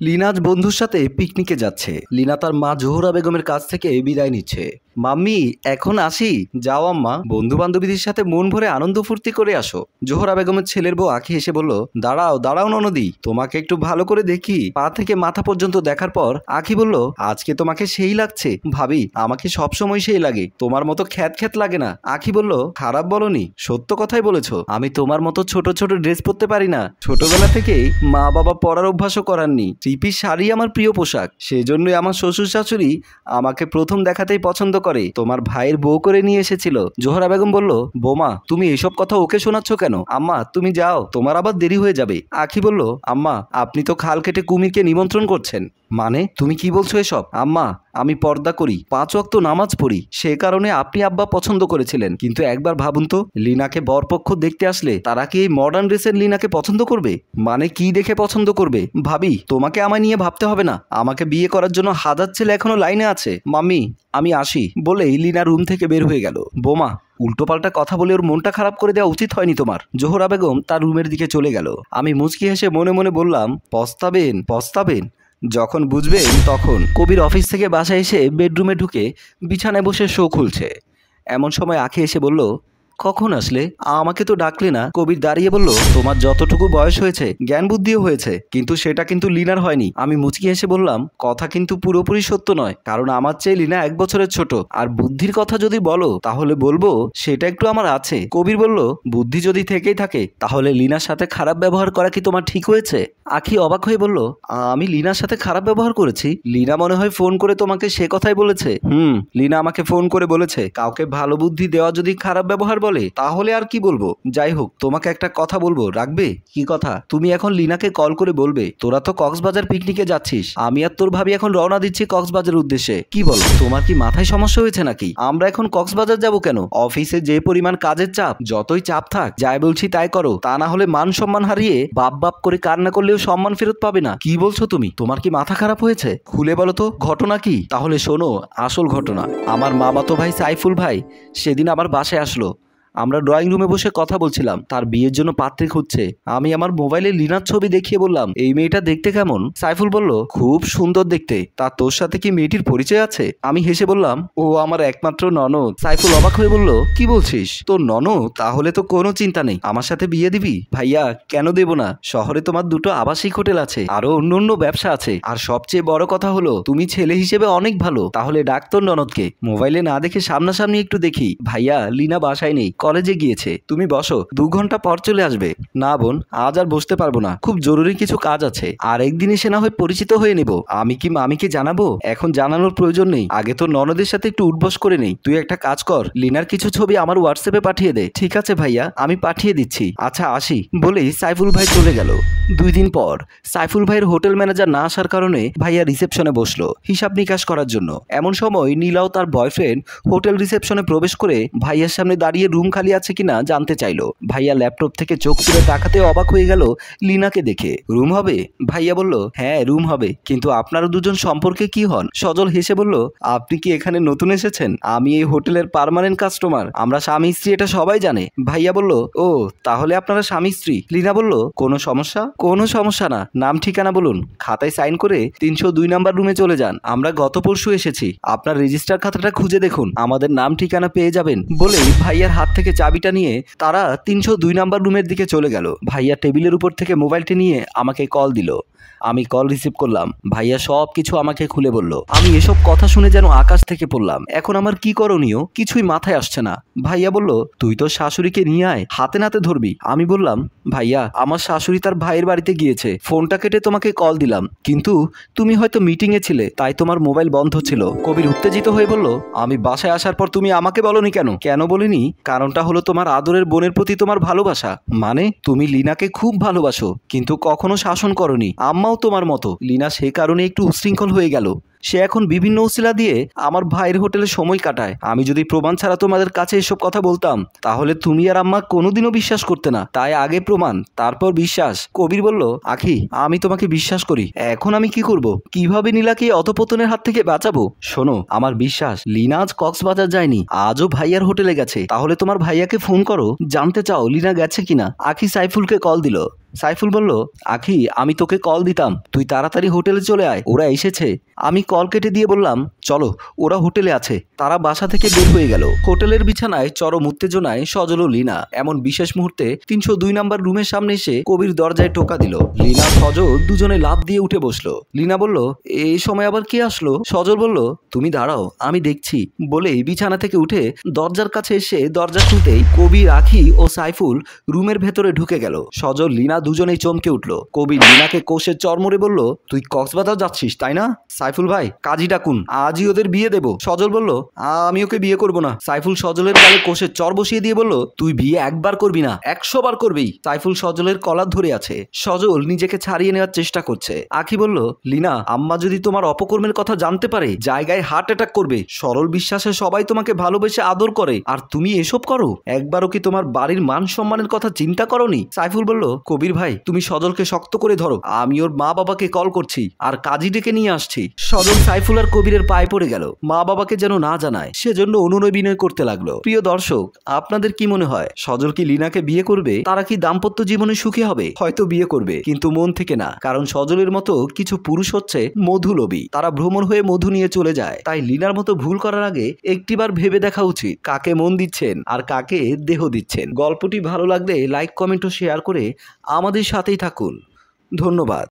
লিনা আজ বন্ধুর সাথে পিকনিকে যাচ্ছে। লিনা তার মা জোহরা বেগমের কাছ থেকে বিদায় নিচ্ছে। মাম্মি এখন আসি। যাও আম্মা, বন্ধু বান্ধবীদের সাথে মন ভরে আনন্দ ফুর্তি করে আসো। জোহরা বেগমের ছেলের বউ আঁখি এসে বলল, দাঁড়াও দাঁড়াও ননদি, তোমাকে একটু ভালো করে দেখি। পা থেকে মাথা পর্যন্ত দেখার পর আঁখি বলল, আজকে তোমাকে সেই লাগছে। ভাবি, আমাকে সবসময় সেই লাগে, তোমার মতো খ্যাত খ্যাত লাগে না। আঁখি বলল, খারাপ বলনি, সত্য কথাই বলেছো। আমি তোমার মতো ছোট ছোট ড্রেস পরতে পারি না। ছোটবেলা থেকেই মা বাবা পরার অভ্যাসও করাননি। থ্রি পিস শাড়ি আমার প্রিয় পোশাক, সেজন্যই আমার শ্বশুর শাশুড়ি আমাকে প্রথম দেখাতেই পছন্দ করে তোমার ভাইয়ের বউ করে নিয়ে এসেছিল। জোহরা বেগম বলল, বোমা তুমি এসব কথা ওকে শোনাচ্ছ কেন? আম্মা তুমি যাও, তোমার আবার দেরি হয়ে যাবে। আঁখি বলল, আম্মা আপনি তো খাল কেটে কুমিরকে নিমন্ত্রণ করছেন। মানে তুমি কি বলছো এসব? আম্মা আমি পর্দা করি, 5 ওয়াক্ত নামাজ পড়ি, সে কারণে আপনি আব্বা পছন্দ করেছিলেন। কিন্তু একবার ভাবুন তো, লিনাকে বরপক্ষ দেখতে আসলে তারা কি এই মডার্ন ড্রেসের লিনাকে পছন্দ করবে? মানে কি দেখে পছন্দ করবে? ভাবি, তোমাকে আমায় নিয়ে ভাবতে হবে না, আমাকে বিয়ে করার জন্য হাজার ছেলে এখনো লাইনে আছে। মাম্মি আমি আসি বলেই লিনা রুম থেকে বের হয়ে গেল। বোমা, উল্টোপাল্টা কথা বলে ওর মনটা খারাপ করে দেওয়া উচিত হয়নি তোমার। জোহরা বেগম তার রুমের দিকে চলে গেল। আমি মুচকি হেসে মনে মনে বললাম, পস্তাবেন পস্তাবেন, যখন বুঝবেন তখন। কবির অফিস থেকে বাসায় এসে বেডরুমে ঢুকে বিছানায় বসে শো খুলছে। এমন সময় আঁখি এসে বলল, কখন আসলে? আমাকে তো ডাকলে না। কবির দাঁড়িয়ে বলল, তোমার যতটুকু বয়স হয়েছে জ্ঞান বুদ্ধিও হয়েছে, কিন্তু সেটা কিন্তু লিনার হয়নি। আমি মুচকি হেসে বললাম, কথা কিন্তু পুরোপুরি সত্য নয়, কারণ আমার চেয়ে লিনা 1 বছরের ছোট। আর বুদ্ধির কথা যদি বলো তাহলে বলবো সেটা একটু আমার আছে। কবির বলল, বুদ্ধি যদি থেকেই থাকে তাহলে লিনার সাথে খারাপ ব্যবহার করা কি তোমার ঠিক হয়েছে? আঁখি অবাক হয়ে বলল, আমি লিনার সাথে খারাপ ব্যবহার করেছি? লিনা মনে হয় ফোন করে তোমাকে সে কথাই বলেছে। লিনা আমাকে ফোন করে বলেছে, কাউকে ভালো বুদ্ধি দেওয়া যদি খারাপ ব্যবহার বলে তাহলে আর কি বলবো। যাই হোক, তোমাকে একটা কথা বলবো, রাখবে? কি কথা? তুমি এখন লিনাকে কল করে বলবে তোরা তো কক্সবাজার পিকনিকে যাচ্ছিস, আমি আর তোর ভাবি এখন রওনা দিচ্ছি কক্সবাজার উদ্দেশ্যে। কি বলো, তোমার কি মাথায় সমস্যা হয়েছে নাকি? আমরা এখন কক্সবাজার যাব কেন? অফিসে যে পরিমাণ কাজের চাপ, যতই চাপ থাক, যাই বলছি তাই করো, তা না হলে মান সম্মান হারিয়ে বাপ বাপ করে কান্না করলেও সম্মান ফেরত পাবে না। কি বলছো তুমি? তোমার কি মাথা খারাপ হয়েছে? খুলে বলো তো ঘটনা কি? তাহলে শোনো আসল ঘটনা। আমার মামাতো ভাই সাইফুল ভাই সেদিন আমার বাসায় আসলো। আমরা ড্রয়িং রুমে বসে কথা বলছিলাম, তার বিয়ের জন্য পাত্রী খুঁজছে। আমি আমার মোবাইলে লিনার ছবি দেখিয়ে বললাম, এই মেয়েটা দেখতে কেমন? সাইফুল বলল, খুব সুন্দর দেখতে। তা তোর সাথে কি মেয়েটির পরিচয় আছে? আমি হেসে বললাম, ও আমার একমাত্র ননদ। সাইফুল অবাক হয়ে বলল, কি বলছিস? তোর ননদ? তাহলে তো কোনো চিন্তা নেই, আমার সাথে বিয়ে দিবি? ভাইয়া কেন দেব না, শহরে তোমার 2টো আবাসিক হোটেল আছে, আরো অন্য অন্য ব্যবসা আছে, আর সবচেয়ে বড় কথা হলো তুমি ছেলে হিসেবে অনেক ভালো। তাহলে ডাক তোর ননদকে। মোবাইলে না দেখে সামনাসামনি একটু দেখি। ভাইয়া লিনা বাসায় নেই, কলেজে গিয়েছে, তুমি বসো, 2 ঘন্টা পর চলে আসবে। না বোন, আজ আর বসতে পারবো না, খুব জরুরি কিছু কাজ আছে, আর একদিন এসে না হয় পরিচিত হয়ে নেব। আমি কি মামিকে জানাবো? এখন জানানোর প্রয়োজন নেই, আগে তোর ননদের সাথে একটু উঠবস করে নেই। তুই একটা কাজ কর, লিনার কিছু ছবি আমার হোয়াটসঅ্যাপে পাঠিয়ে দে। ঠিক আছে ভাইয়া, আমি পাঠিয়ে দিচ্ছি। আচ্ছা আসি বলেই সাইফুল ভাই চলে গেল। 2 দিন পর সাইফুল ভাইয়ের হোটেল ম্যানেজার না আসার কারণে ভাইয়া রিসেপশনে বসলো হিসাব নিকাশ করার জন্য। এমন সময় নীলাও তার বয়ফ্রেন্ড হোটেল রিসেপশনে প্রবেশ করে ভাইয়ার সামনে দাঁড়িয়ে রুম খালি আছে কিনা জানতে চাইলো। ভাইয়া ল্যাপটপ থেকে চোখ তুলে তাকাতে অবাক হয়ে গেল লিনাকে দেখে। রুম হবে? ভাইয়া বলল, হ্যাঁ রুম হবে, কিন্তু আপনারা দুজন সম্পর্কে কি হন? সজল হেসে বলল, আপনি কি এখানে নতুন এসেছেন? আমি এই হোটেলের পার্মানেন্ট কাস্টমার, আমরা স্বামী স্ত্রী, এটা সবাই জানে। ভাইয়া বলল, ও তাহলে আপনারা স্বামী স্ত্রী। লিনা বলল, কোনো সমস্যা? কোনো সমস্যা না, নাম ঠিকানা বলুন, খাতায় সাইন করে 302 নাম্বার রুমে চলে যান। আমরা গত পরশু এসেছি, আপনার রেজিস্টার খাতাটা খুঁজে দেখুন, আমাদের নাম ঠিকানা পেয়ে যাবেন। বলেই ভাইয়ার হাত থেকে চাবিটা নিয়ে তারা 302 নাম্বার রুমের দিকে চলে গেল। ভাইয়া টেবিলের উপর থেকে মোবাইলটি নিয়ে আমাকে কল দিল। আমি কল রিসিভ করলাম। ভাইয়া সব কিছু আমাকে খুলে বলল। আমি এসব কথা শুনে যেন আকাশ থেকে পড়লাম। এখন আমার কি করণীয় কিছুই মাথায় আসছে না। ভাইয়া বলল, তুই তো শাশুড়িকে নিয়ে আয়, হাতে নাতে ধরবি। আমি বললাম, ভাইয়া আমার শাশুড়ি তার ভাইয়ের বাড়িতে গিয়েছে, ফোনটা কেটে তোমাকে কল দিলাম, কিন্তু তুমি হয়তো মিটিং এ ছিলে, তাই তোমার মোবাইল বন্ধ ছিল। কবির উত্তেজিত হয়ে বলল, আমি বাসায় আসার পর তুমি আমাকে বলনি কেন? কেন বলিনি? কারণটা হলো তোমার আদরের বোনের প্রতি তোমার ভালোবাসা। মানে তুমি লিনাকে খুব ভালোবাসো, কিন্তু কখনো শাসন করনি। আম্মাও তোমার মতো। লিনা সে কারণে একটু উচ্ছৃঙ্খল হয়ে গেল। সে এখন বিভিন্ন উছিলা দিয়ে আমার ভাইয়ের হোটেলে সময় কাটায়। আমি যদি প্রমাণ ছাড়া তোমাদের কাছে এসব কথা বলতাম তাহলে তুমি আর আম্মা কোনোদিনও বিশ্বাস করতে না। তাই আগে প্রমাণ, তারপর বিশ্বাস। কবির বলল, আখি আমি তোমাকে বিশ্বাস করি, এখন আমি কি করব? কিভাবে নীলাকে অধপতনের হাত থেকে বাঁচাবো? শোনো, আমার বিশ্বাস লিনা আজ কক্সবাজার যায়নি, আজও ভাইয়ার হোটেলে গেছে। তাহলে তোমার ভাইয়াকে ফোন করো, জানতে চাও লিনা গেছে কিনা। আখি সাইফুলকে কল দিল। সাইফুল বলল, আখি আমি তোকে কল দিতাম, তুই তাড়াতাড়ি হোটেলে চলে আয়, ওরা এসেছে। আমি কল কেটে দিয়ে বললাম, চলো ওরা হোটেলে আছে। তারা বাসা থেকে বের হয়ে গেল। হোটেলের বিছানায় চরম উত্তেজনায় সজল ও লিনা। এমন বিশেষ মুহূর্তে 302 নাম্বার রুমের সামনে এসে কবির দরজায় টোকা দিল। লিনা সজল দুজনে লাফ দিয়ে উঠে বসলো। লিনা বলল, এই সময় আবার কে আসলো? সজল বলল, তুমি দাঁড়াও আমি দেখছি বলেই বিছানা থেকে উঠে দরজার কাছে এসে দরজা খুলতেই কবির, আখি ও সাইফুল রুমের ভেতরে ঢুকে গেল। সজল লিনা দুজনেই চমকে উঠল। কবির লিনাকে কোষে চড়মড়ে বলল, তুই কক্সবাজার যাচ্ছিস তাই না? সাইফুল ভাই কাজী ডাকুন, আজই ওদের বিয়ে দেব। সজল বলল, আমি ওকে বিয়ে করব না। সাইফুল সজলের গালে কোষে চর বসিয়ে দিয়ে বলল, তুই বিয়ে একবার করবি না 100 বার করবি। সাইফুল সজলের কলার ধরে আছে। সজল নিজেকে ছাড়িয়ে নেওয়ার চেষ্টা করছে। আখি বলল, লিনা আম্মা যদি তোমার অপকর্মের কথা জানতে পারে জায়গায় হার্ট অ্যাটাক করবে। সরল বিশ্বাসে সবাই তোমাকে ভালোবেসে আদর করে, আর তুমি এসব করো? একবারও কি তোমার বাড়ির মান সম্মানের কথা চিন্তা করনি? সাইফুল বলল, কবির ভাই তুমি সজলকে শক্ত করে ধরো, আমি ওর মা বাবাকে কল করছি আর কাজী ডেকে নিয়ে আসছি। সজল সাইফুল আর কবিরের পায়ে পড়ে গেল, মা বাবাকে যেন না জানায় সেজন্য অনুনয় বিনয় করতে লাগলো। প্রিয় দর্শক, আপনাদের কি মনে হয় সজল কি লিনাকে বিয়ে করবে? তারা কি দাম্পত্য জীবনে সুখী হবে? হয়তো বিয়ে করবে, কিন্তু মন থেকে না, কারণ সজলের মতো কিছু পুরুষ হচ্ছে মধুলোভী। তারা ভ্রমণ হয়ে মধু নিয়ে চলে যায়। তাই লিনার মতো ভুল করার আগে একটিবার ভেবে দেখা উচিত কাকে মন দিচ্ছেন আর কাকে দেহ দিচ্ছেন। গল্পটি ভালো লাগলে লাইক, কমেন্ট ও শেয়ার করে আমাদের সাথেই থাকুন। ধন্যবাদ।